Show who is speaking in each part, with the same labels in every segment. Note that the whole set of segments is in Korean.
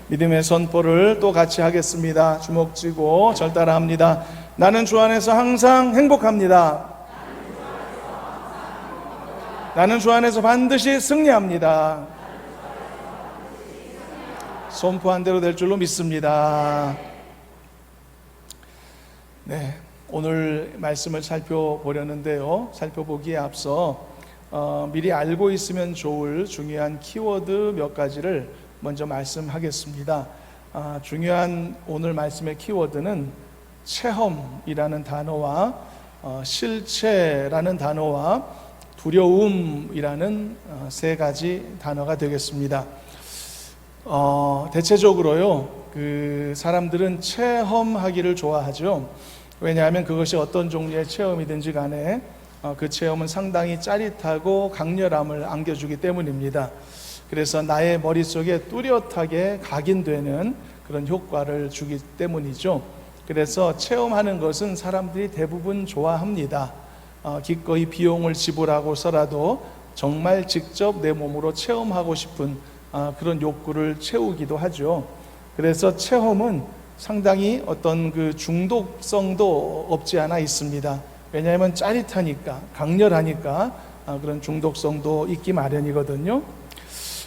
Speaker 1: 믿음의 선포를 또 같이 하겠습니다. 주먹 쥐고 절 따라합니다. 나는 주 안에서 항상 행복합니다. 나는 주 안에서 반드시 승리합니다. 선포한 대로 될 줄로 믿습니다. 네, 오늘 말씀을 살펴보려는데요. 살펴보기에 앞서 미리 알고 있으면 좋을 중요한 키워드 몇 가지를 먼저 말씀하겠습니다. 중요한 오늘 말씀의 키워드는 체험이라는 단어와 실체라는 단어와 두려움이라는 세 가지 단어가 되겠습니다. 대체적으로요, 사람들은 체험하기를 좋아하죠. 왜냐하면 그것이 어떤 종류의 체험이든지 간에 그 체험은 상당히 짜릿하고 강렬함을 안겨주기 때문입니다. 그래서 나의 머릿속에 뚜렷하게 각인되는 그런 효과를 주기 때문이죠. 그래서 체험하는 것은 사람들이 대부분 좋아합니다. 기꺼이 비용을 지불하고서라도 정말 직접 내 몸으로 체험하고 싶은 그런 욕구를 채우기도 하죠. 그래서 체험은 상당히 어떤 그 중독성도 없지 않아 있습니다. 왜냐하면 짜릿하니까, 강렬하니까 그런 중독성도 있기 마련이거든요.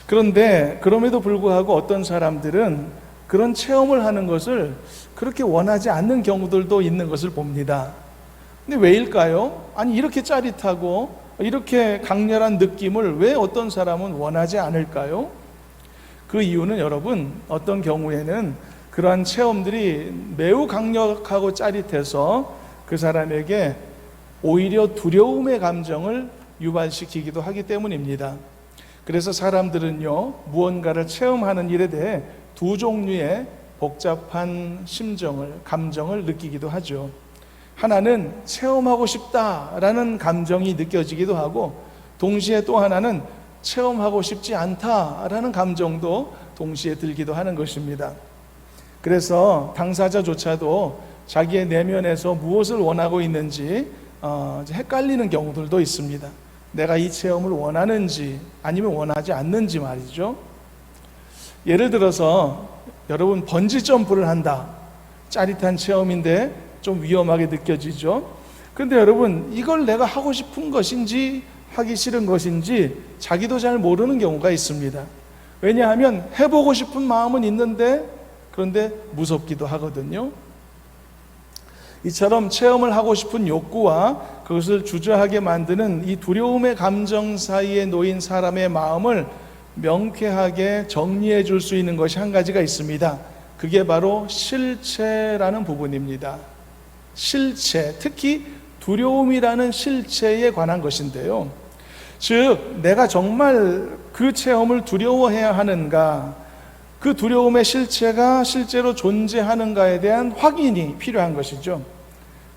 Speaker 1: 그런데 그럼에도 불구하고 어떤 사람들은 그런 체험을 하는 것을 그렇게 원하지 않는 경우들도 있는 것을 봅니다. 근데 왜일까요? 아니, 이렇게 짜릿하고 이렇게 강렬한 느낌을 왜 어떤 사람은 원하지 않을까요? 그 이유는 여러분, 어떤 경우에는 그러한 체험들이 매우 강력하고 짜릿해서 그 사람에게 오히려 두려움의 감정을 유발시키기도 하기 때문입니다. 그래서 사람들은요, 무언가를 체험하는 일에 대해 두 종류의 복잡한 감정을 느끼기도 하죠. 하나는 체험하고 싶다라는 감정이 느껴지기도 하고, 동시에 또 하나는 체험하고 싶지 않다라는 감정도 동시에 들기도 하는 것입니다. 그래서 당사자조차도 자기의 내면에서 무엇을 원하고 있는지 헷갈리는 경우들도 있습니다. 내가 이 체험을 원하는지 아니면 원하지 않는지 말이죠. 예를 들어서 여러분, 번지 점프를 한다. 짜릿한 체험인데 좀 위험하게 느껴지죠. 그런데 여러분, 이걸 내가 하고 싶은 것인지 하기 싫은 것인지 자기도 잘 모르는 경우가 있습니다. 왜냐하면 해보고 싶은 마음은 있는데 그런데 무섭기도 하거든요. 이처럼 체험을 하고 싶은 욕구와 그것을 주저하게 만드는 이 두려움의 감정 사이에 놓인 사람의 마음을 명쾌하게 정리해 줄 수 있는 것이 한 가지가 있습니다. 그게 바로 실체라는 부분입니다. 실체, 특히 두려움이라는 실체에 관한 것인데요. 즉, 내가 정말 그 체험을 두려워해야 하는가, 그 두려움의 실체가 실제로 존재하는가에 대한 확인이 필요한 것이죠.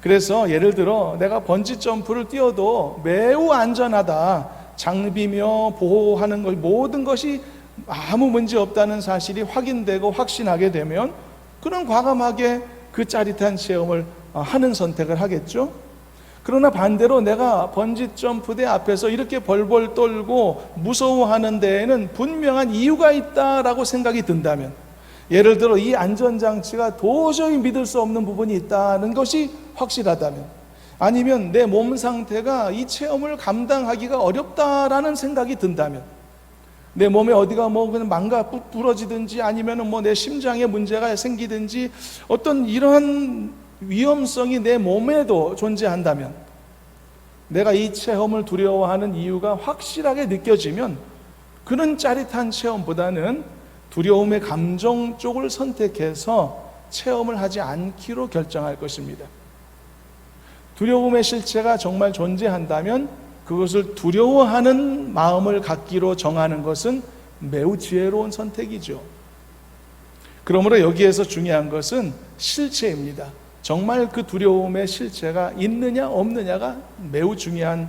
Speaker 1: 그래서 예를 들어 내가 번지 점프를 뛰어도 매우 안전하다, 장비며 보호하는 것 모든 것이 아무 문제 없다는 사실이 확인되고 확신하게 되면 그런 과감하게 그 짜릿한 체험을 하는 선택을 하겠죠. 그러나 반대로 내가 번지 점프대 앞에서 이렇게 벌벌 떨고 무서워하는 데에는 분명한 이유가 있다라고 생각이 든다면, 예를 들어 이 안전장치가 도저히 믿을 수 없는 부분이 있다는 것이 확실하다면, 아니면 내 몸 상태가 이 체험을 감당하기가 어렵다라는 생각이 든다면, 내 몸에 어디가 그냥 망가 부러지든지 아니면 내 심장에 문제가 생기든지 어떤 이러한 위험성이 내 몸에도 존재한다면, 내가 이 체험을 두려워하는 이유가 확실하게 느껴지면 그런 짜릿한 체험보다는 두려움의 감정 쪽을 선택해서 체험을 하지 않기로 결정할 것입니다. 두려움의 실체가 정말 존재한다면 그것을 두려워하는 마음을 갖기로 정하는 것은 매우 지혜로운 선택이죠. 그러므로 여기에서 중요한 것은 실체입니다. 정말 그 두려움의 실체가 있느냐 없느냐가 매우 중요한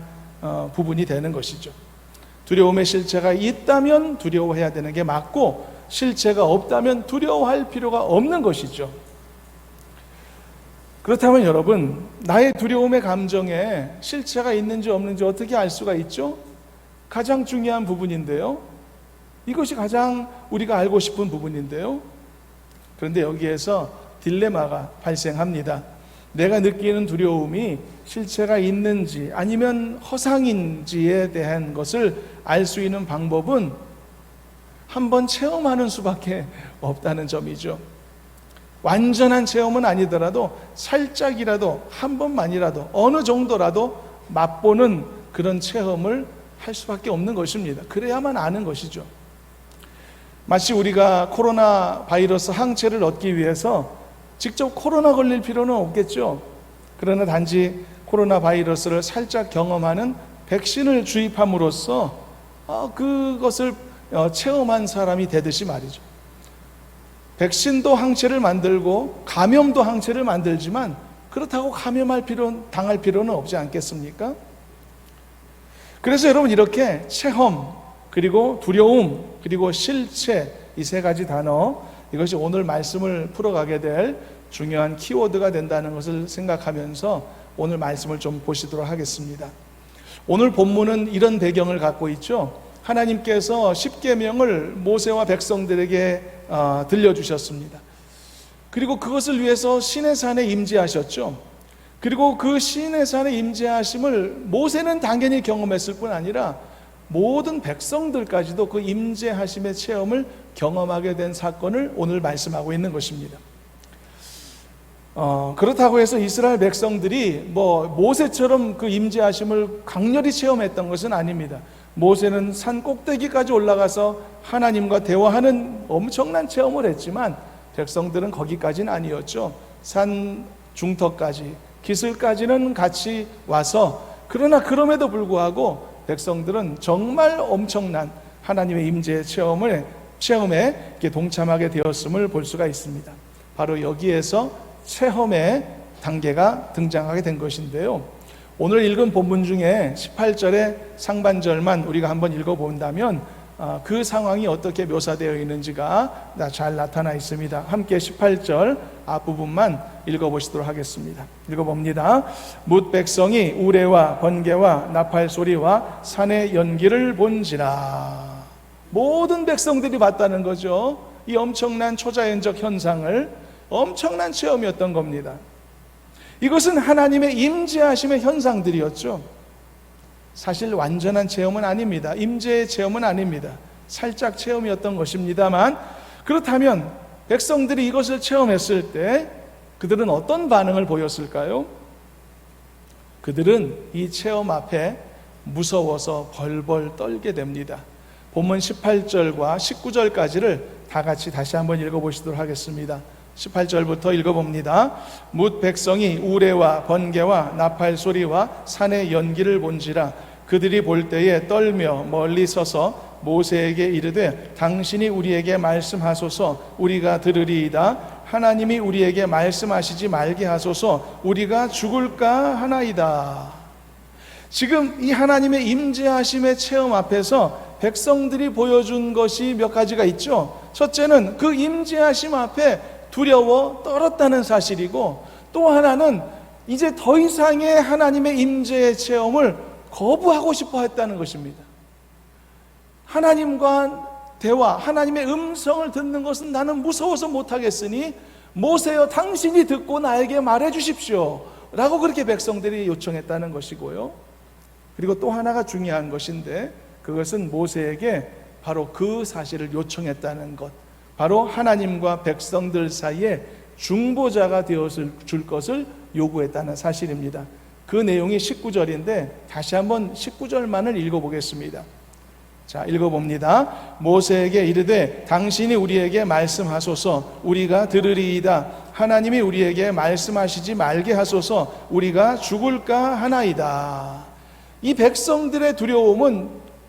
Speaker 1: 부분이 되는 것이죠. 두려움의 실체가 있다면 두려워해야 되는 게 맞고, 실체가 없다면 두려워할 필요가 없는 것이죠. 그렇다면 여러분, 나의 두려움의 감정에 실체가 있는지 없는지 어떻게 알 수가 있죠? 가장 중요한 부분인데요. 이것이 가장 우리가 알고 싶은 부분인데요. 그런데 여기에서 딜레마가 발생합니다. 내가 느끼는 두려움이 실체가 있는지 아니면 허상인지에 대한 것을 알 수 있는 방법은 한번 체험하는 수밖에 없다는 점이죠. 완전한 체험은 아니더라도 살짝이라도 한 번만이라도 어느 정도라도 맛보는 그런 체험을 할 수밖에 없는 것입니다. 그래야만 아는 것이죠. 마치 우리가 코로나 바이러스 항체를 얻기 위해서 직접 코로나 걸릴 필요는 없겠죠. 그러나 단지 코로나 바이러스를 살짝 경험하는 백신을 주입함으로써 그것을 체험한 사람이 되듯이 말이죠. 백신도 항체를 만들고 감염도 항체를 만들지만 그렇다고 당할 필요는 없지 않겠습니까? 그래서 여러분 이렇게 체험, 그리고 두려움, 그리고 실체, 이 세 가지 단어, 이것이 오늘 말씀을 풀어가게 될 중요한 키워드가 된다는 것을 생각하면서 오늘 말씀을 좀 보시도록 하겠습니다. 오늘 본문은 이런 배경을 갖고 있죠. 하나님께서 십계명을 모세와 백성들에게 들려주셨습니다. 그리고 그것을 위해서 시내산에 임재하셨죠. 그리고 그 시내산에 임재하심을 모세는 당연히 경험했을 뿐 아니라 모든 백성들까지도 그 임재하심의 체험을 경험하게 된 사건을 오늘 말씀하고 있는 것입니다. 그렇다고 해서 이스라엘 백성들이 모세처럼 그 임재하심을 강렬히 체험했던 것은 아닙니다. 모세는 산 꼭대기까지 올라가서 하나님과 대화하는 엄청난 체험을 했지만 백성들은 거기까지는 아니었죠. 산 중턱까지, 기슭까지는 같이 와서, 그러나 그럼에도 불구하고 백성들은 정말 엄청난 하나님의 임재의 체험에 동참하게 되었음을 볼 수가 있습니다. 바로 여기에서 체험의 단계가 등장하게 된 것인데요. 오늘 읽은 본문 중에 18절의 상반절만 우리가 한번 읽어본다면 그 상황이 어떻게 묘사되어 있는지가 잘 나타나 있습니다. 함께 18절 앞부분만 읽어보시도록 하겠습니다. 읽어봅니다. 뭇 백성이 우레와 번개와 나팔 소리와 산의 연기를 본지라. 모든 백성들이 봤다는 거죠. 이 엄청난 초자연적 현상을, 엄청난 체험이었던 겁니다. 이것은 하나님의 임재하심의 현상들이었죠. 사실 완전한 체험은 아닙니다. 임재의 체험은 아닙니다. 살짝 체험이었던 것입니다만, 그렇다면 백성들이 이것을 체험했을 때 그들은 어떤 반응을 보였을까요? 그들은 이 체험 앞에 무서워서 벌벌 떨게 됩니다. 본문 18절과 19절까지를 다 같이 다시 한번 읽어보시도록 하겠습니다. 18절부터 읽어봅니다. 뭇 백성이 우레와 번개와 나팔 소리와 산의 연기를 본지라. 그들이 볼 때에 떨며 멀리 서서 모세에게 이르되 당신이 우리에게 말씀하소서 우리가 들으리이다. 하나님이 우리에게 말씀하시지 말게 하소서 우리가 죽을까 하나이다. 지금 이 하나님의 임재하심의 체험 앞에서 백성들이 보여준 것이 몇 가지가 있죠. 첫째는 그 임재하심 앞에 두려워 떨었다는 사실이고, 또 하나는 이제 더 이상의 하나님의 임재의 체험을 거부하고 싶어 했다는 것입니다. 하나님과 대화, 하나님의 음성을 듣는 것은 나는 무서워서 못하겠으니 모세여 당신이 듣고 나에게 말해 주십시오 라고 그렇게 백성들이 요청했다는 것이고요. 그리고 또 하나가 중요한 것인데, 그것은 모세에게 바로 그 사실을 요청했다는 것, 바로 하나님과 백성들 사이에 중보자가 되었을 줄 것을 요구했다는 사실입니다. 그 내용이 19절인데 다시 한번 19절만을 읽어보겠습니다. 자, 읽어봅니다. 모세에게 이르되 당신이 우리에게 말씀하소서 우리가 들으리이다. 하나님이 우리에게 말씀하시지 말게 하소서 우리가 죽을까 하나이다. 이 백성들의 두려움은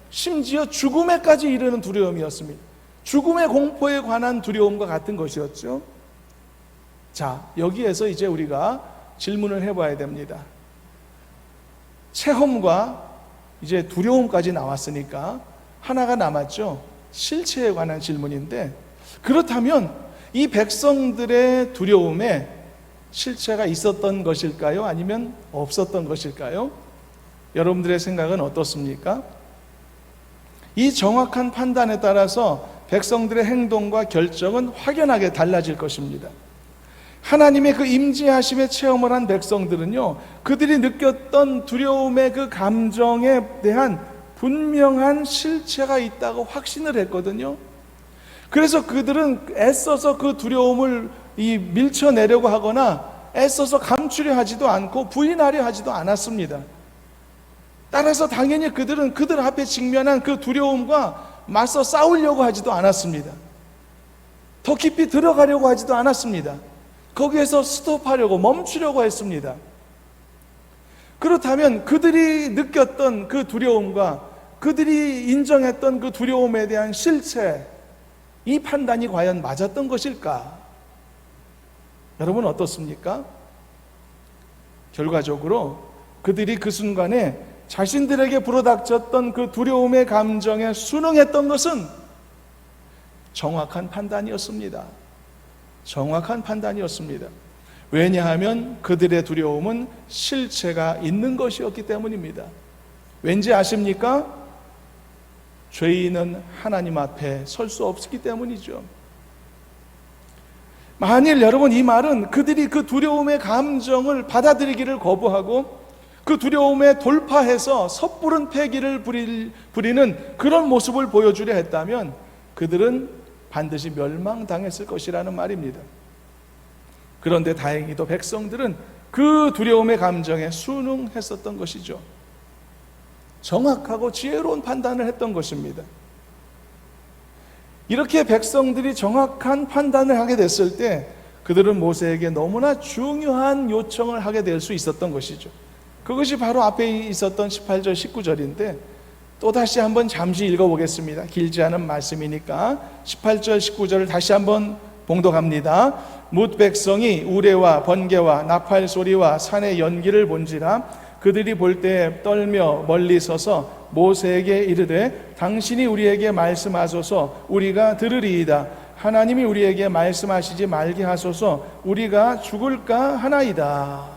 Speaker 1: 심지어 죽음에까지 이르는 두려움이었습니다. 죽음의 공포에 관한 두려움과 같은 것이었죠. 자, 여기에서 이제 우리가 질문을 해봐야 됩니다. 체험과 이제 두려움까지 나왔으니까 하나가 남았죠. 실체에 관한 질문인데, 그렇다면 이 백성들의 두려움에 실체가 있었던 것일까요? 아니면 없었던 것일까요? 여러분들의 생각은 어떻습니까? 이 정확한 판단에 따라서 백성들의 행동과 결정은 확연하게 달라질 것입니다. 하나님의 그 임재하심의 체험을 한 백성들은요, 그들이 느꼈던 두려움의 그 감정에 대한 분명한 실체가 있다고 확신을 했거든요. 그래서 그들은 애써서 그 두려움을 밀쳐내려고 하거나 애써서 감추려 하지도 않고 부인하려 하지도 않았습니다. 따라서 당연히 그들은 그들 앞에 직면한 그 두려움과 맞서 싸우려고 하지도 않았습니다. 더 깊이 들어가려고 하지도 않았습니다. 거기에서 스톱하려고, 멈추려고 했습니다. 그렇다면 그들이 느꼈던 그 두려움과 그들이 인정했던 그 두려움에 대한 실체, 이 판단이 과연 맞았던 것일까? 여러분 어떻습니까? 결과적으로 그들이 그 순간에 자신들에게 불어닥쳤던 그 두려움의 감정에 순응했던 것은 정확한 판단이었습니다. 정확한 판단이었습니다. 왜냐하면 그들의 두려움은 실체가 있는 것이었기 때문입니다. 왠지 아십니까? 죄인은 하나님 앞에 설 수 없기 때문이죠. 만일 여러분, 이 말은 그들이 그 두려움의 감정을 받아들이기를 거부하고 그 두려움에 돌파해서 섣부른 패기를 부리는 그런 모습을 보여주려 했다면 그들은 반드시 멸망당했을 것이라는 말입니다. 그런데 다행히도 백성들은 그 두려움의 감정에 순응했었던 것이죠. 정확하고 지혜로운 판단을 했던 것입니다. 이렇게 백성들이 정확한 판단을 하게 됐을 때 그들은 모세에게 너무나 중요한 요청을 하게 될 수 있었던 것이죠. 그것이 바로 앞에 있었던 18절 19절인데 또다시 한번 잠시 읽어보겠습니다. 길지 않은 말씀이니까 18절 19절을 다시 한번 봉독합니다. 뭇 백성이 우레와 번개와 나팔 소리와 산의 연기를 본지라 그들이 볼 때 떨며 멀리 서서 모세에게 이르되 당신이 우리에게 말씀하소서 우리가 들으리이다. 하나님이 우리에게 말씀하시지 말게 하소서 우리가 죽을까 하나이다.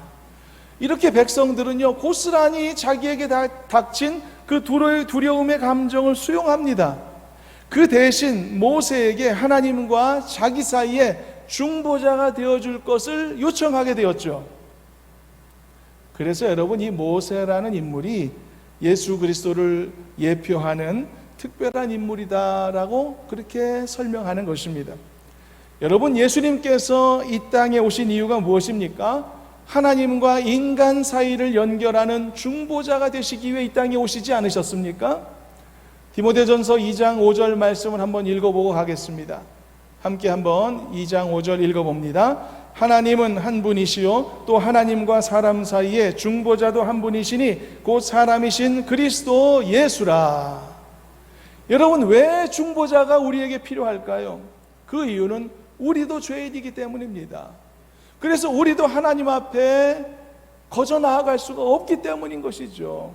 Speaker 1: 이렇게 백성들은요 고스란히 자기에게 닥친 그 두려움의 감정을 수용합니다. 그 대신 모세에게 하나님과 자기 사이에 중보자가 되어줄 것을 요청하게 되었죠. 그래서 여러분, 이 모세라는 인물이 예수 그리스도를 예표하는 특별한 인물이다라고 그렇게 설명하는 것입니다. 여러분, 예수님께서 이 땅에 오신 이유가 무엇입니까? 하나님과 인간 사이를 연결하는 중보자가 되시기 위해 이 땅에 오시지 않으셨습니까? 디모데전서 2장 5절 말씀을 한번 읽어보고 가겠습니다. 함께 한번 2장 5절 읽어봅니다. 하나님은 한 분이시요 또 하나님과 사람 사이에 중보자도 한 분이시니 곧 사람이신 그리스도 예수라. 여러분, 왜 중보자가 우리에게 필요할까요? 그 이유는 우리도 죄인이기 때문입니다. 그래서 우리도 하나님 앞에 거저 나아갈 수가 없기 때문인 것이죠.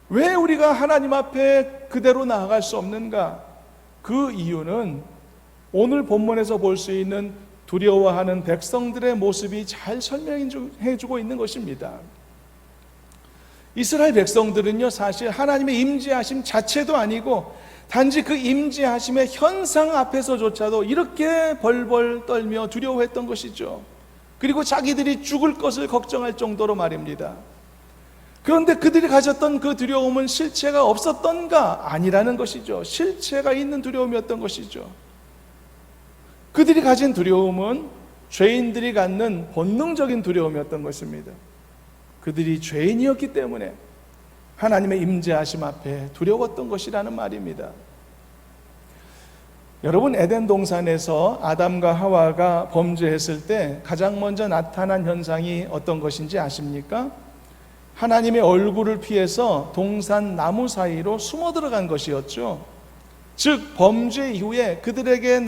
Speaker 1: 왜 우리가 하나님 앞에 그대로 나아갈 수 없는가? 그 이유는 오늘 본문에서 볼 수 있는 두려워하는 백성들의 모습이 잘 설명해주고 있는 것입니다. 이스라엘 백성들은요 사실 하나님의 임재하심 자체도 아니고 단지 그 임재하심의 현상 앞에서조차도 이렇게 벌벌 떨며 두려워했던 것이죠. 그리고 자기들이 죽을 것을 걱정할 정도로 말입니다. 그런데 그들이 가졌던 그 두려움은 실체가 없었던가? 아니라는 것이죠. 실체가 있는 두려움이었던 것이죠. 그들이 가진 두려움은 죄인들이 갖는 본능적인 두려움이었던 것입니다. 그들이 죄인이었기 때문에 하나님의 임재하심 앞에 두려웠던 것이라는 말입니다. 여러분, 에덴 동산에서 아담과 하와가 범죄했을 때 가장 먼저 나타난 현상이 어떤 것인지 아십니까? 하나님의 얼굴을 피해서 동산 나무 사이로 숨어 들어간 것이었죠. 즉 범죄 이후에 그들에게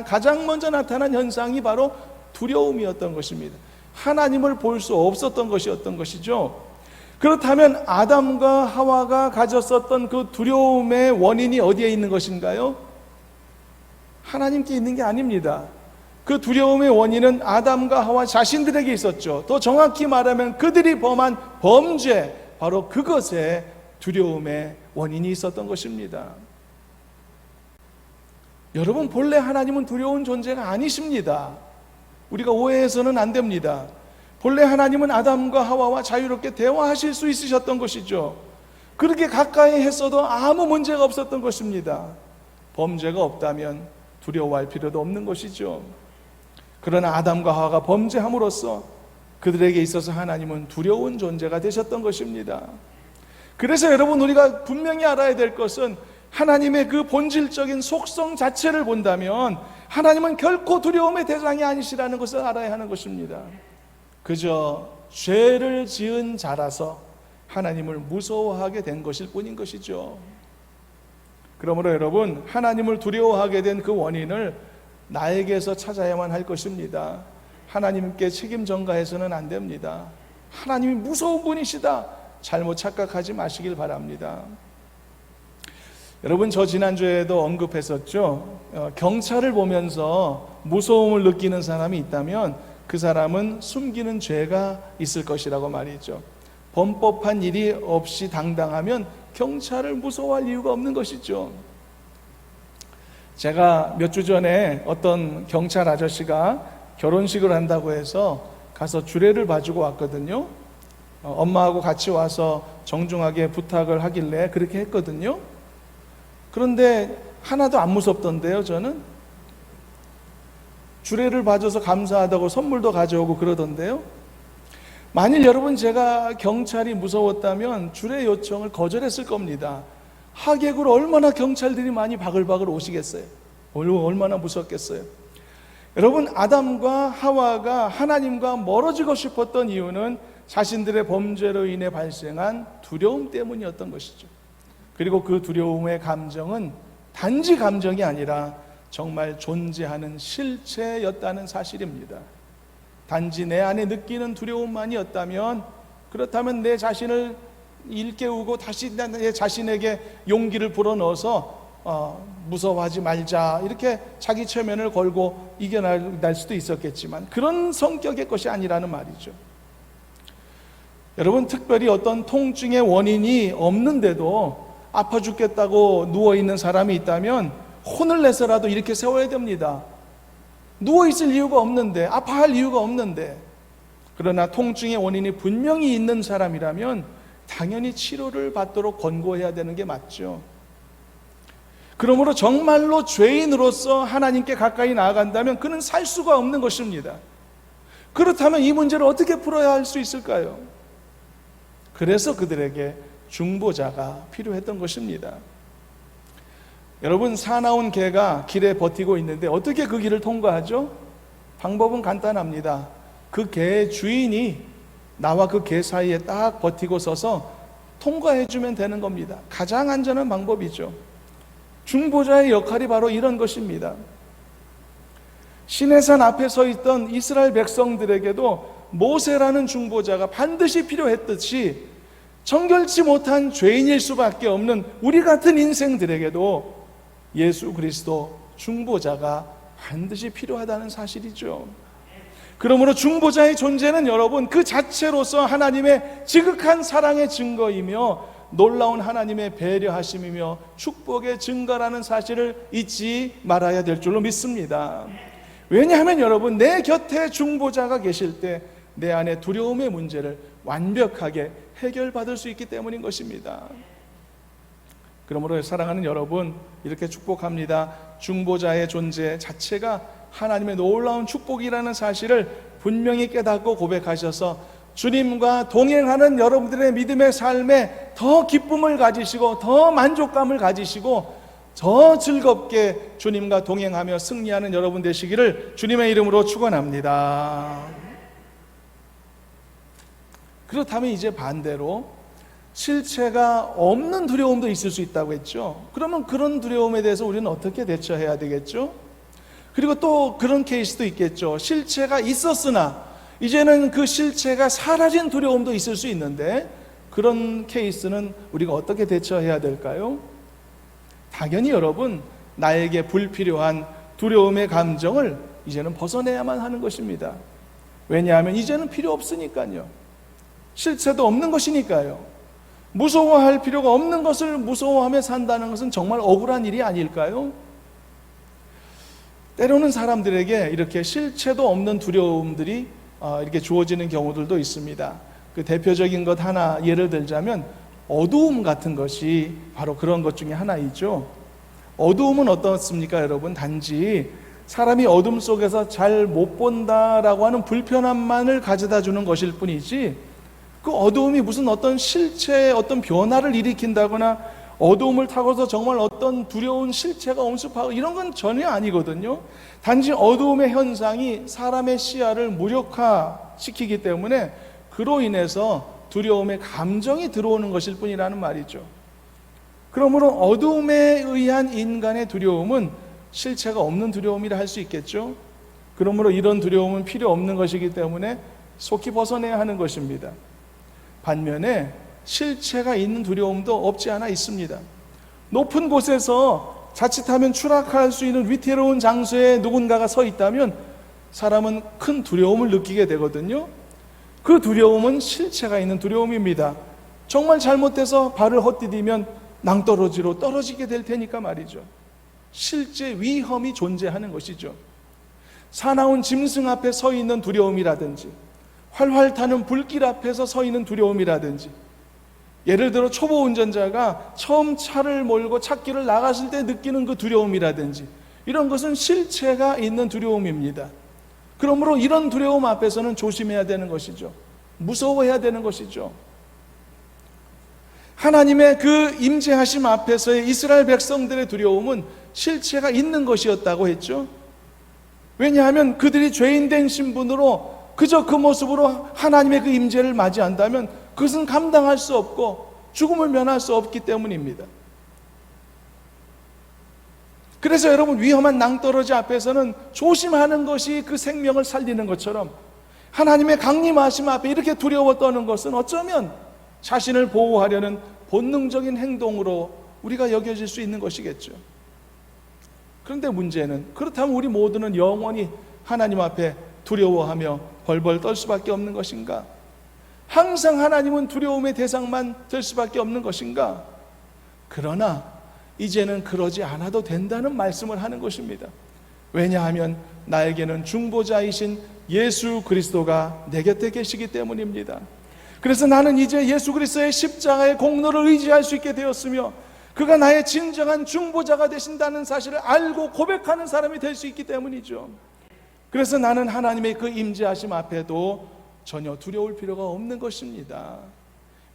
Speaker 1: 가장 먼저 나타난 현상이 바로 두려움이었던 것입니다. 하나님을 볼 수 없었던 것이었던 것이죠. 그렇다면 아담과 하와가 가졌었던 그 두려움의 원인이 어디에 있는 것인가요? 하나님께 있는 게 아닙니다. 그 두려움의 원인은 아담과 하와 자신들에게 있었죠. 더 정확히 말하면 그들이 범한 범죄, 바로 그것에 두려움의 원인이 있었던 것입니다. 여러분, 본래 하나님은 두려운 존재가 아니십니다. 우리가 오해해서는 안 됩니다. 본래 하나님은 아담과 하와와 자유롭게 대화하실 수 있으셨던 것이죠. 그렇게 가까이 했어도 아무 문제가 없었던 것입니다. 범죄가 없다면 두려워할 필요도 없는 것이죠. 그러나 아담과 하와가 범죄함으로써 그들에게 있어서 하나님은 두려운 존재가 되셨던 것입니다. 그래서 여러분, 우리가 분명히 알아야 될 것은 하나님의 그 본질적인 속성 자체를 본다면 하나님은 결코 두려움의 대상이 아니시라는 것을 알아야 하는 것입니다. 그저 죄를 지은 자라서 하나님을 무서워하게 된 것일 뿐인 것이죠. 그러므로 여러분, 하나님을 두려워하게 된 그 원인을 나에게서 찾아야만 할 것입니다. 하나님께 책임 전가해서는 안 됩니다. 하나님이 무서운 분이시다, 잘못 착각하지 마시길 바랍니다. 여러분, 저 지난주에도 언급했었죠. 경찰을 보면서 무서움을 느끼는 사람이 있다면 그 사람은 숨기는 죄가 있을 것이라고 말이죠. 범법한 일이 없이 당당하면 경찰을 무서워할 이유가 없는 것이죠. 제가 몇 주 전에 어떤 경찰 아저씨가 결혼식을 한다고 해서 가서 주례를 봐주고 왔거든요. 엄마하고 같이 와서 정중하게 부탁을 하길래 그렇게 했거든요. 그런데 하나도 안 무섭던데요. 저는 주례를 봐줘서 감사하다고 선물도 가져오고 그러던데요. 만일 여러분, 제가 경찰이 무서웠다면 주례 요청을 거절했을 겁니다. 하객으로 얼마나 경찰들이 많이 바글바글 오시겠어요. 얼마나 무섭겠어요. 여러분, 아담과 하와가 하나님과 멀어지고 싶었던 이유는 자신들의 범죄로 인해 발생한 두려움 때문이었던 것이죠. 그리고 그 두려움의 감정은 단지 감정이 아니라 정말 존재하는 실체였다는 사실입니다. 단지 내 안에 느끼는 두려움만이었다면, 그렇다면 내 자신을 일깨우고 다시 내 자신에게 용기를 불어넣어서 무서워하지 말자, 이렇게 자기 체면을 걸고 이겨낼 수도 있었겠지만 그런 성격의 것이 아니라는 말이죠. 여러분, 특별히 어떤 통증의 원인이 없는데도 아파 죽겠다고 누워있는 사람이 있다면 혼을 내서라도 이렇게 세워야 됩니다. 누워있을 이유가 없는데, 아파할 이유가 없는데. 그러나 통증의 원인이 분명히 있는 사람이라면 당연히 치료를 받도록 권고해야 되는 게 맞죠. 그러므로 정말로 죄인으로서 하나님께 가까이 나아간다면 그는 살 수가 없는 것입니다. 그렇다면 이 문제를 어떻게 풀어야 할 수 있을까요? 그래서 그들에게 중보자가 필요했던 것입니다. 여러분, 사나운 개가 길에 버티고 있는데 어떻게 그 길을 통과하죠? 방법은 간단합니다. 그 개의 주인이 나와 그 개 사이에 딱 버티고 서서 통과해주면 되는 겁니다. 가장 안전한 방법이죠. 중보자의 역할이 바로 이런 것입니다. 시내산 앞에 서 있던 이스라엘 백성들에게도 모세라는 중보자가 반드시 필요했듯이 정결치 못한 죄인일 수밖에 없는 우리 같은 인생들에게도 예수 그리스도 중보자가 반드시 필요하다는 사실이죠. 그러므로 중보자의 존재는 여러분, 그 자체로서 하나님의 지극한 사랑의 증거이며 놀라운 하나님의 배려하심이며 축복의 증거라는 사실을 잊지 말아야 될 줄로 믿습니다. 왜냐하면 여러분, 내 곁에 중보자가 계실 때 내 안에 두려움의 문제를 완벽하게 해결받을 수 있기 때문인 것입니다. 그러므로 사랑하는 여러분, 이렇게 축복합니다. 중보자의 존재 자체가 하나님의 놀라운 축복이라는 사실을 분명히 깨닫고 고백하셔서 주님과 동행하는 여러분들의 믿음의 삶에 더 기쁨을 가지시고 더 만족감을 가지시고 더 즐겁게 주님과 동행하며 승리하는 여러분 되시기를 주님의 이름으로 축원합니다. 그렇다면 이제 반대로 실체가 없는 두려움도 있을 수 있다고 했죠. 그러면 그런 두려움에 대해서 우리는 어떻게 대처해야 되겠죠? 그리고 또 그런 케이스도 있겠죠. 실체가 있었으나 이제는 그 실체가 사라진 두려움도 있을 수 있는데, 그런 케이스는 우리가 어떻게 대처해야 될까요? 당연히 여러분, 나에게 불필요한 두려움의 감정을 이제는 벗어내야만 하는 것입니다. 왜냐하면 이제는 필요 없으니까요. 실체도 없는 것이니까요. 무서워할 필요가 없는 것을 무서워하며 산다는 것은 정말 억울한 일이 아닐까요? 때로는 사람들에게 이렇게 실체도 없는 두려움들이 이렇게 주어지는 경우들도 있습니다. 그 대표적인 것 하나 예를 들자면 어두움 같은 것이 바로 그런 것 중에 하나이죠. 어두움은 어떻습니까, 여러분? 단지 사람이 어둠 속에서 잘 못 본다라고 하는 불편함만을 가져다 주는 것일 뿐이지, 그 어두움이 무슨 어떤 실체의 어떤 변화를 일으킨다거나 어두움을 타고서 정말 어떤 두려운 실체가 엄습하고 이런 건 전혀 아니거든요. 단지 어두움의 현상이 사람의 시야를 무력화시키기 때문에 그로 인해서 두려움의 감정이 들어오는 것일 뿐이라는 말이죠. 그러므로 어두움에 의한 인간의 두려움은 실체가 없는 두려움이라 할 수 있겠죠. 그러므로 이런 두려움은 필요 없는 것이기 때문에 속히 벗어내야 하는 것입니다. 반면에 실체가 있는 두려움도 없지 않아 있습니다. 높은 곳에서 자칫하면 추락할 수 있는 위태로운 장소에 누군가가 서 있다면 사람은 큰 두려움을 느끼게 되거든요. 그 두려움은 실체가 있는 두려움입니다. 정말 잘못해서 발을 헛디디면 낭떠러지로 떨어지게 될 테니까 말이죠. 실제 위험이 존재하는 것이죠. 사나운 짐승 앞에 서 있는 두려움이라든지, 활활 타는 불길 앞에서 서 있는 두려움이라든지, 예를 들어 초보 운전자가 처음 차를 몰고 찾길을 나갔을 때 느끼는 그 두려움이라든지, 이런 것은 실체가 있는 두려움입니다. 그러므로 이런 두려움 앞에서는 조심해야 되는 것이죠. 무서워해야 되는 것이죠. 하나님의 그 임재하심 앞에서의 이스라엘 백성들의 두려움은 실체가 있는 것이었다고 했죠. 왜냐하면 그들이 죄인된 신분으로 그저 그 모습으로 하나님의 그 임재를 맞이한다면 그것은 감당할 수 없고 죽음을 면할 수 없기 때문입니다. 그래서 여러분, 위험한 낭떠러지 앞에서는 조심하는 것이 그 생명을 살리는 것처럼 하나님의 강림하심 앞에 이렇게 두려워 떠는 것은 어쩌면 자신을 보호하려는 본능적인 행동으로 우리가 여겨질 수 있는 것이겠죠. 그런데 문제는, 그렇다면 우리 모두는 영원히 하나님 앞에 두려워하며 벌벌 떨 수밖에 없는 것인가? 항상 하나님은 두려움의 대상만 될 수밖에 없는 것인가? 그러나 이제는 그러지 않아도 된다는 말씀을 하는 것입니다. 왜냐하면 나에게는 중보자이신 예수 그리스도가 내 곁에 계시기 때문입니다. 그래서 나는 이제 예수 그리스도의 십자가의 공로를 의지할 수 있게 되었으며 그가 나의 진정한 중보자가 되신다는 사실을 알고 고백하는 사람이 될 수 있기 때문이죠. 그래서 나는 하나님의 그 임재하심 앞에도 전혀 두려울 필요가 없는 것입니다.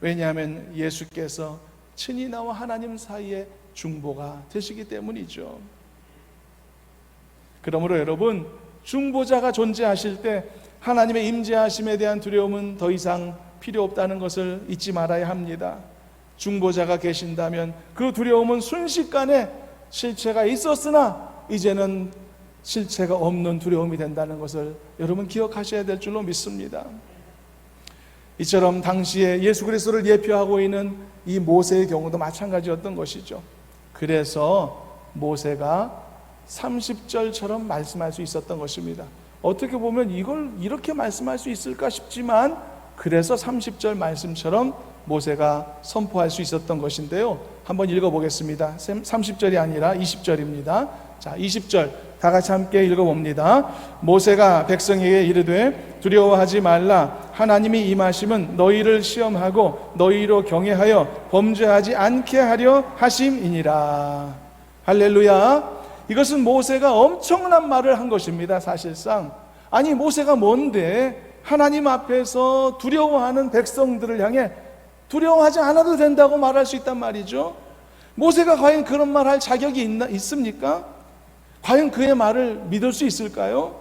Speaker 1: 왜냐하면 예수께서 친히 나와 하나님 사이에 중보가 되시기 때문이죠. 그러므로 여러분, 중보자가 존재하실 때 하나님의 임재하심에 대한 두려움은 더 이상 필요 없다는 것을 잊지 말아야 합니다. 중보자가 계신다면 그 두려움은 순식간에 실체가 있었으나 이제는 실체가 없는 두려움이 된다는 것을 여러분 기억하셔야 될 줄로 믿습니다. 이처럼 당시에 예수 그리스도를 예표하고 있는 이 모세의 경우도 마찬가지였던 것이죠. 그래서 모세가 30절처럼 말씀할 수 있었던 것입니다. 어떻게 보면 이걸 이렇게 말씀할 수 있을까 싶지만, 그래서 30절 말씀처럼 모세가 선포할 수 있었던 것인데요. 한번 읽어보겠습니다. 30절이 아니라 20절입니다. 자, 20절 다 같이 함께 읽어봅니다. 모세가 백성에게 이르되 두려워하지 말라. 하나님이 임하심은 너희를 시험하고 너희로 경외하여 범죄하지 않게 하려 하심이니라. 할렐루야. 이것은 모세가 엄청난 말을 한 것입니다. 사실상 아니, 모세가 뭔데 하나님 앞에서 두려워하는 백성들을 향해 두려워하지 않아도 된다고 말할 수 있단 말이죠. 모세가 과연 그런 말 할 자격이 있습니까? 과연 그의 말을 믿을 수 있을까요?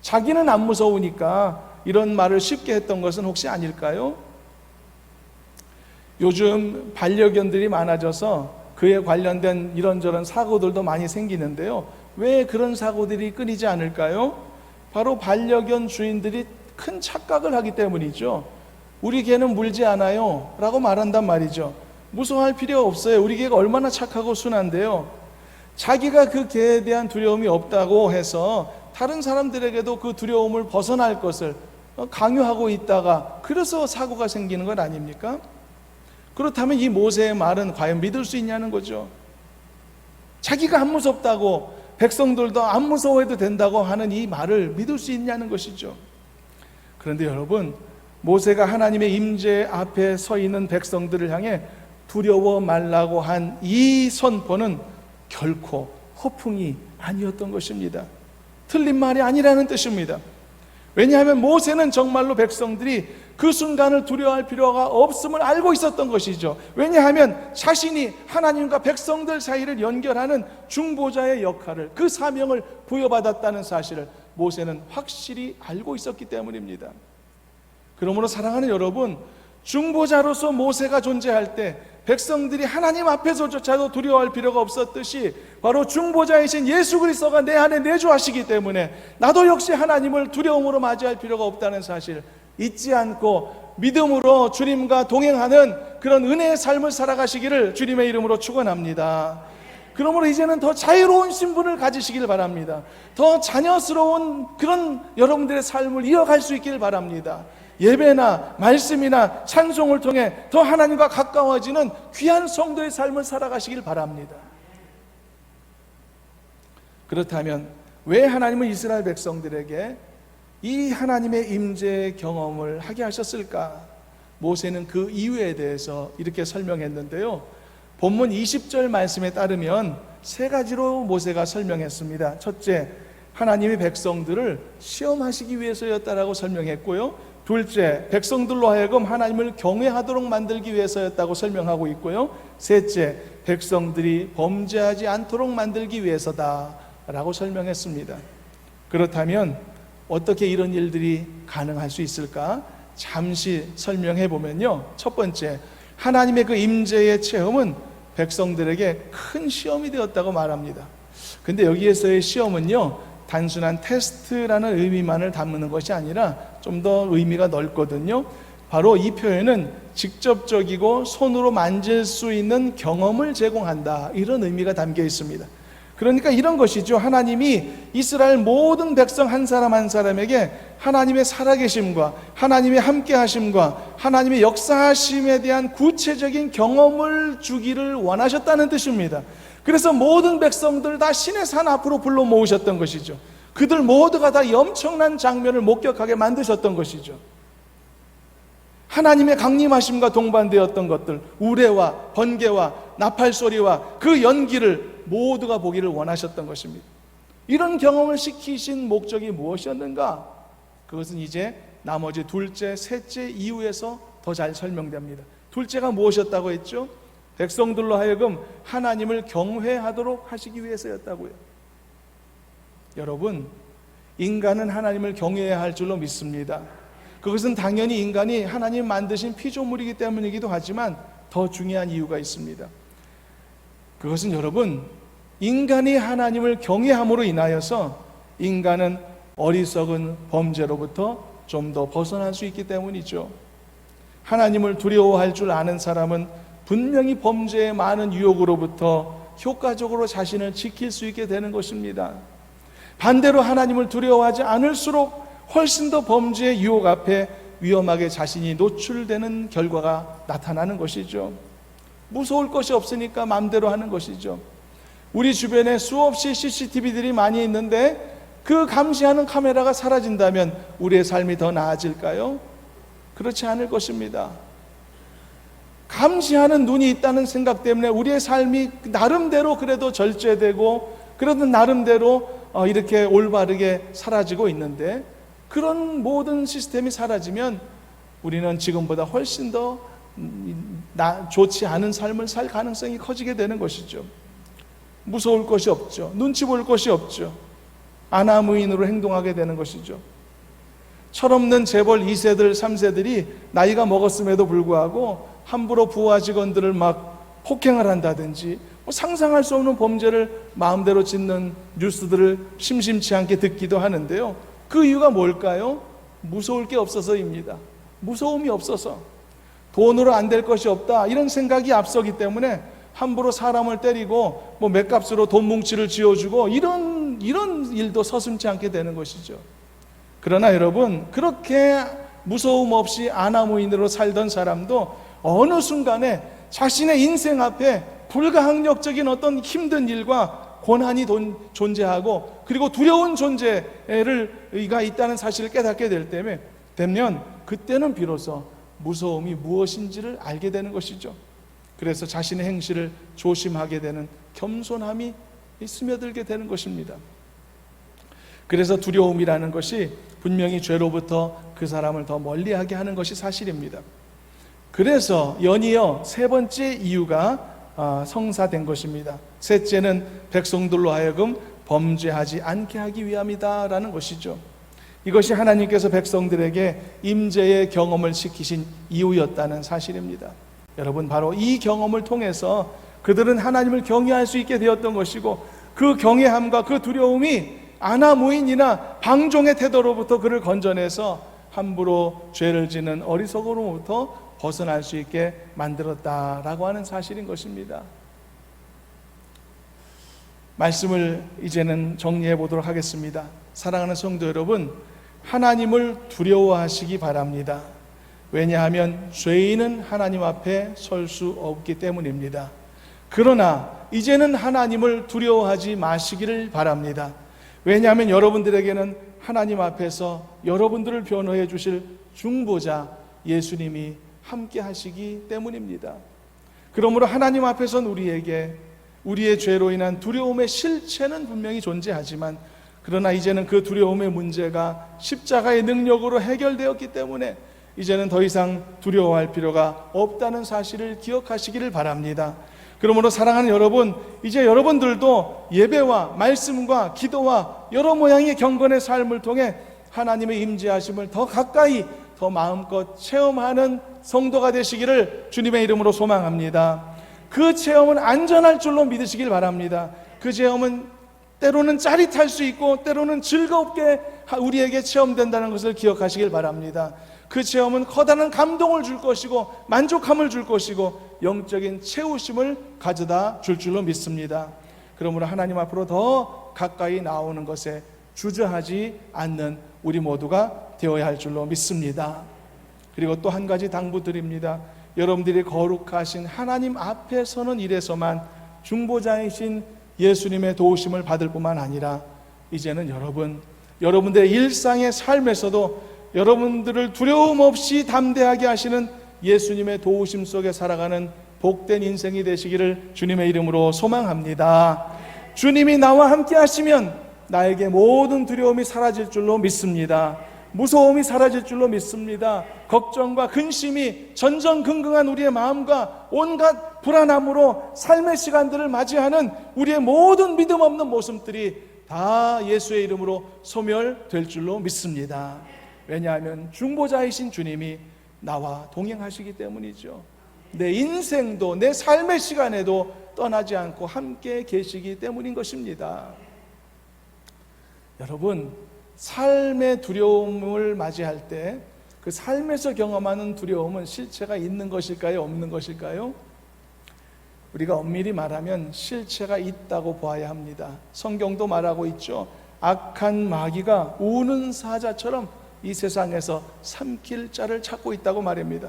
Speaker 1: 자기는 안 무서우니까 이런 말을 쉽게 했던 것은 혹시 아닐까요? 요즘 반려견들이 많아져서 그에 관련된 이런저런 사고들도 많이 생기는데요. 왜 그런 사고들이 끊이지 않을까요? 바로 반려견 주인들이 큰 착각을 하기 때문이죠. 우리 개는 물지 않아요 라고 말한단 말이죠. 무서워할 필요 없어요. 우리 개가 얼마나 착하고 순한데요. 자기가 그 개에 대한 두려움이 없다고 해서 다른 사람들에게도 그 두려움을 벗어날 것을 강요하고 있다가 그래서 사고가 생기는 것 아닙니까? 그렇다면 이 모세의 말은 과연 믿을 수 있냐는 거죠. 자기가 안 무섭다고 백성들도 안 무서워해도 된다고 하는 이 말을 믿을 수 있냐는 것이죠. 그런데 여러분, 모세가 하나님의 임재 앞에 서 있는 백성들을 향해 두려워 말라고 한 이 선포는 결코 허풍이 아니었던 것입니다. 틀린 말이 아니라는 뜻입니다. 왜냐하면 모세는 정말로 백성들이 그 순간을 두려워할 필요가 없음을 알고 있었던 것이죠. 왜냐하면 자신이 하나님과 백성들 사이를 연결하는 중보자의 역할을, 그 사명을 부여받았다는 사실을 모세는 확실히 알고 있었기 때문입니다. 그러므로 사랑하는 여러분, 중보자로서 모세가 존재할 때 백성들이 하나님 앞에서조차도 두려워할 필요가 없었듯이 바로 중보자이신 예수 그리스도가 내 안에 내주하시기 때문에 나도 역시 하나님을 두려움으로 맞이할 필요가 없다는 사실 잊지 않고 믿음으로 주님과 동행하는 그런 은혜의 삶을 살아가시기를 주님의 이름으로 축원합니다. 그러므로 이제는 더 자유로운 신분을 가지시길 바랍니다. 더 자녀스러운 그런 여러분들의 삶을 이어갈 수 있기를 바랍니다. 예배나 말씀이나 찬송을 통해 더 하나님과 가까워지는 귀한 성도의 삶을 살아가시길 바랍니다. 그렇다면 왜 하나님은 이스라엘 백성들에게 이 하나님의 임재의 경험을 하게 하셨을까? 모세는 그 이유에 대해서 이렇게 설명했는데요, 본문 20절 말씀에 따르면 세 가지로 모세가 설명했습니다. 첫째, 하나님이 백성들을 시험하시기 위해서였다라고 설명했고요, 둘째, 백성들로 하여금 하나님을 경외하도록 만들기 위해서였다고 설명하고 있고요, 셋째, 백성들이 범죄하지 않도록 만들기 위해서다라고 설명했습니다. 그렇다면 어떻게 이런 일들이 가능할 수 있을까? 잠시 설명해 보면요, 첫 번째, 하나님의 그 임재의 체험은 백성들에게 큰 시험이 되었다고 말합니다. 근데 여기에서의 시험은요, 단순한 테스트라는 의미만을 담는 것이 아니라 좀 더 의미가 넓거든요. 바로 이 표현은 직접적이고 손으로 만질 수 있는 경험을 제공한다, 이런 의미가 담겨 있습니다. 그러니까 이런 것이죠. 하나님이 이스라엘 모든 백성 한 사람 한 사람에게 하나님의 살아계심과 하나님의 함께하심과 하나님의 역사하심에 대한 구체적인 경험을 주기를 원하셨다는 뜻입니다. 그래서 모든 백성들 다 신의 산 앞으로 불러 모으셨던 것이죠. 그들 모두가 다 이 엄청난 장면을 목격하게 만드셨던 것이죠. 하나님의 강림하심과 동반되었던 것들, 우레와 번개와 나팔 소리와 그 연기를 모두가 보기를 원하셨던 것입니다. 이런 경험을 시키신 목적이 무엇이었는가? 그것은 이제 나머지 둘째, 셋째 이유에서 더 잘 설명됩니다. 둘째가 무엇이었다고 했죠? 백성들로 하여금 하나님을 경외하도록 하시기 위해서였다고요. 여러분, 인간은 하나님을 경외해야 할 줄로 믿습니다. 그것은 당연히 인간이 하나님 만드신 피조물이기 때문이기도 하지만 더 중요한 이유가 있습니다. 그것은 여러분, 인간이 하나님을 경외함으로 인하여서 인간은 어리석은 범죄로부터 좀 더 벗어날 수 있기 때문이죠. 하나님을 두려워할 줄 아는 사람은 분명히 범죄의 많은 유혹으로부터 효과적으로 자신을 지킬 수 있게 되는 것입니다. 반대로 하나님을 두려워하지 않을수록 훨씬 더 범죄의 유혹 앞에 위험하게 자신이 노출되는 결과가 나타나는 것이죠. 무서울 것이 없으니까 마음대로 하는 것이죠. 우리 주변에 수없이 CCTV들이 많이 있는데 그 감시하는 카메라가 사라진다면 우리의 삶이 더 나아질까요? 그렇지 않을 것입니다. 감시하는 눈이 있다는 생각 때문에 우리의 삶이 나름대로 그래도 절제되고 그래도 나름대로 이렇게 올바르게 사라지고 있는데, 그런 모든 시스템이 사라지면 우리는 지금보다 훨씬 더 좋지 않은 삶을 살 가능성이 커지게 되는 것이죠. 무서울 것이 없죠. 눈치 볼 것이 없죠. 아나무인으로 행동하게 되는 것이죠. 철없는 재벌 2세들 3세들이 나이가 먹었음에도 불구하고 함부로 부하 직원들을 막 폭행을 한다든지 상상할 수 없는 범죄를 마음대로 짓는 뉴스들을 심심치 않게 듣기도 하는데요, 그 이유가 뭘까요? 무서울 게 없어서입니다. 무서움이 없어서, 돈으로 안 될 것이 없다 이런 생각이 앞서기 때문에 함부로 사람을 때리고 맷값으로 돈 뭉치를 쥐어주고 이런 일도 서슴지 않게 되는 것이죠. 그러나 여러분, 그렇게 무서움 없이 아나무인으로 살던 사람도 어느 순간에 자신의 인생 앞에 불가항력적인 어떤 힘든 일과 고난이 존재하고 그리고 두려운 존재가 있다는 사실을 깨닫게 되면 그때는 비로소 무서움이 무엇인지를 알게 되는 것이죠. 그래서 자신의 행실을 조심하게 되는 겸손함이 스며들게 되는 것입니다. 그래서 두려움이라는 것이 분명히 죄로부터 그 사람을 더 멀리하게 하는 것이 사실입니다. 그래서 연이어 세 번째 이유가 성사된 것입니다. 셋째는 백성들로 하여금 범죄하지 않게 하기 위함이다라는 것이죠. 이것이 하나님께서 백성들에게 임재의 경험을 시키신 이유였다는 사실입니다. 여러분, 바로 이 경험을 통해서 그들은 하나님을 경외할 수 있게 되었던 것이고, 그 경외함과 그 두려움이 아나무인이나 방종의 태도로부터 그를 건져내서 함부로 죄를 짓는 어리석음으로부터 벗어날 수 있게 만들었다라고 하는 사실인 것입니다. 말씀을 이제는 정리해 보도록 하겠습니다. 사랑하는 성도 여러분, 하나님을 두려워하시기 바랍니다. 왜냐하면 죄인은 하나님 앞에 설 수 없기 때문입니다. 그러나 이제는 하나님을 두려워하지 마시기를 바랍니다. 왜냐하면 여러분들에게는 하나님 앞에서 여러분들을 변호해 주실 중보자 예수님이 함께 하시기 때문입니다. 그러므로 하나님 앞에선 우리의 죄로 인한 두려움의 실체는 분명히 존재하지만, 그러나 이제는 그 두려움의 문제가 십자가의 능력으로 해결되었기 때문에 이제는 더 이상 두려워할 필요가 없다는 사실을 기억하시기를 바랍니다. 그러므로 사랑하는 여러분, 이제 여러분들도 예배와 말씀과 기도와 여러 모양의 경건의 삶을 통해 하나님의 임재하심을 더 가까이, 더 마음껏 체험하는 성도가 되시기를 주님의 이름으로 소망합니다. 그 체험은 안전할 줄로 믿으시길 바랍니다. 그 체험은 때로는 짜릿할 수 있고 때로는 즐겁게 우리에게 체험된다는 것을 기억하시길 바랍니다. 그 체험은 커다란 감동을 줄 것이고 만족함을 줄 것이고 영적인 채우심을 가져다 줄 줄로 믿습니다. 그러므로 하나님 앞으로 더 가까이 나오는 것에 주저하지 않는 우리 모두가 되어야 할 줄로 믿습니다. 그리고 또 한 가지 당부드립니다. 여러분들이 거룩하신 하나님 앞에서는 이래서만 중보자이신 예수님의 도우심을 받을 뿐만 아니라 이제는 여러분들의 일상의 삶에서도 여러분들을 두려움 없이 담대하게 하시는 예수님의 도우심 속에 살아가는 복된 인생이 되시기를 주님의 이름으로 소망합니다. 주님이 나와 함께 하시면 나에게 모든 두려움이 사라질 줄로 믿습니다. 무서움이 사라질 줄로 믿습니다. 걱정과 근심이 전전긍긍한 우리의 마음과 온갖 불안함으로 삶의 시간들을 맞이하는 우리의 모든 믿음 없는 모습들이 다 예수의 이름으로 소멸될 줄로 믿습니다. 왜냐하면 중보자이신 주님이 나와 동행하시기 때문이죠. 내 인생도 내 삶의 시간에도 떠나지 않고 함께 계시기 때문인 것입니다. 여러분, 삶의 두려움을 맞이할 때 그 삶에서 경험하는 두려움은 실체가 있는 것일까요? 없는 것일까요? 우리가 엄밀히 말하면 실체가 있다고 봐야 합니다. 성경도 말하고 있죠. 악한 마귀가 우는 사자처럼 이 세상에서 삼킬 자를 찾고 있다고 말입니다.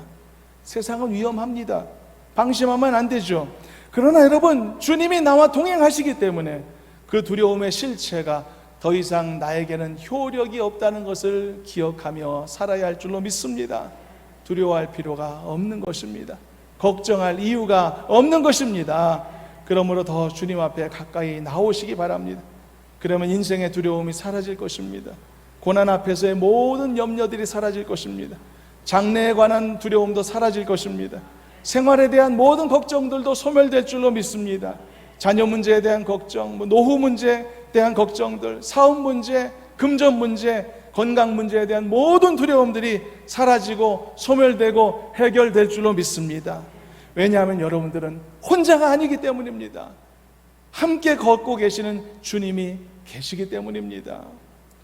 Speaker 1: 세상은 위험합니다. 방심하면 안 되죠. 그러나 여러분, 주님이 나와 동행하시기 때문에 그 두려움의 실체가 더 이상 나에게는 효력이 없다는 것을 기억하며 살아야 할 줄로 믿습니다. 두려워할 필요가 없는 것입니다. 걱정할 이유가 없는 것입니다. 그러므로 더 주님 앞에 가까이 나오시기 바랍니다. 그러면 인생의 두려움이 사라질 것입니다. 고난 앞에서의 모든 염려들이 사라질 것입니다. 장래에 관한 두려움도 사라질 것입니다. 생활에 대한 모든 걱정들도 소멸될 줄로 믿습니다. 자녀 문제에 대한 걱정, 노후 문제에 대한 걱정들, 사업 문제, 금전 문제, 건강 문제에 대한 모든 두려움들이 사라지고 소멸되고 해결될 줄로 믿습니다. 왜냐하면 여러분들은 혼자가 아니기 때문입니다. 함께 걷고 계시는 주님이 계시기 때문입니다.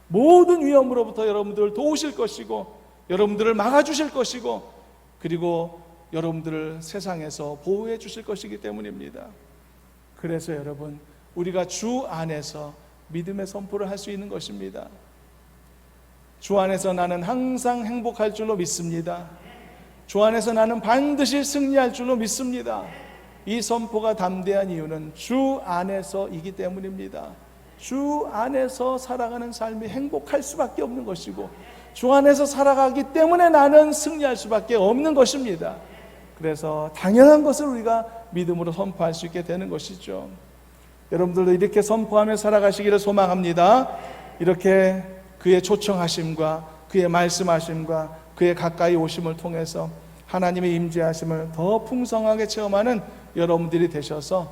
Speaker 1: 모든 위험으로부터 여러분들을 도우실 것이고 여러분들을 막아주실 것이고 그리고 여러분들을 세상에서 보호해 주실 것이기 때문입니다. 그래서 여러분, 우리가 주 안에서 믿음의 선포를 할 수 있는 것입니다. 주 안에서 나는 항상 행복할 줄로 믿습니다. 주 안에서 나는 반드시 승리할 줄로 믿습니다. 이 선포가 담대한 이유는 주 안에서이기 때문입니다. 주 안에서 살아가는 삶이 행복할 수밖에 없는 것이고, 주 안에서 살아가기 때문에 나는 승리할 수밖에 없는 것입니다. 그래서 당연한 것을 우리가 믿음으로 선포할 수 있게 되는 것이죠. 여러분들도 이렇게 선포하며 살아가시기를 소망합니다. 이렇게 그의 초청하심과 그의 말씀하심과 그의 가까이 오심을 통해서 하나님의 임재하심을 더 풍성하게 체험하는 여러분들이 되셔서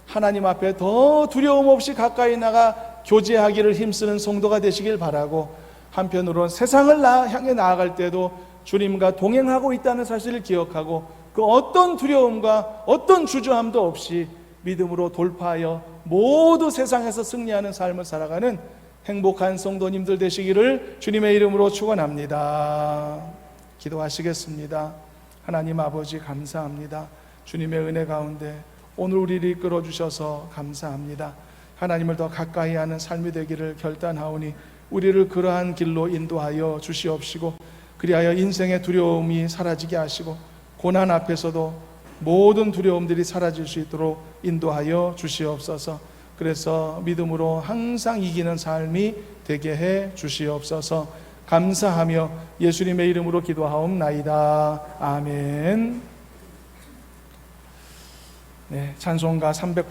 Speaker 1: 하나님 앞에 더 두려움 없이 가까이 나가 교제하기를 힘쓰는 성도가 되시길 바라고, 한편으로는 세상을 향해 나아갈 때도 주님과 동행하고 있다는 사실을 기억하고 그 어떤 두려움과 어떤 주저함도 없이 믿음으로 돌파하여 모두 세상에서 승리하는 삶을 살아가는 행복한 성도님들 되시기를 주님의 이름으로 축원합니다. 기도하시겠습니다. 하나님 아버지, 감사합니다. 주님의 은혜 가운데 오늘 우리를 이끌어 주셔서 감사합니다. 하나님을 더 가까이 하는 삶이 되기를 결단하오니 우리를 그러한 길로 인도하여 주시옵시고, 그리하여 인생의 두려움이 사라지게 하시고 고난 앞에서도 모든 두려움들이 사라질 수 있도록 인도하여 주시옵소서. 그래서 믿음으로 항상 이기는 삶이 되게 해 주시옵소서. 감사하며 예수님의 이름으로 기도하옵나이다. 아멘. 네, 찬송가 308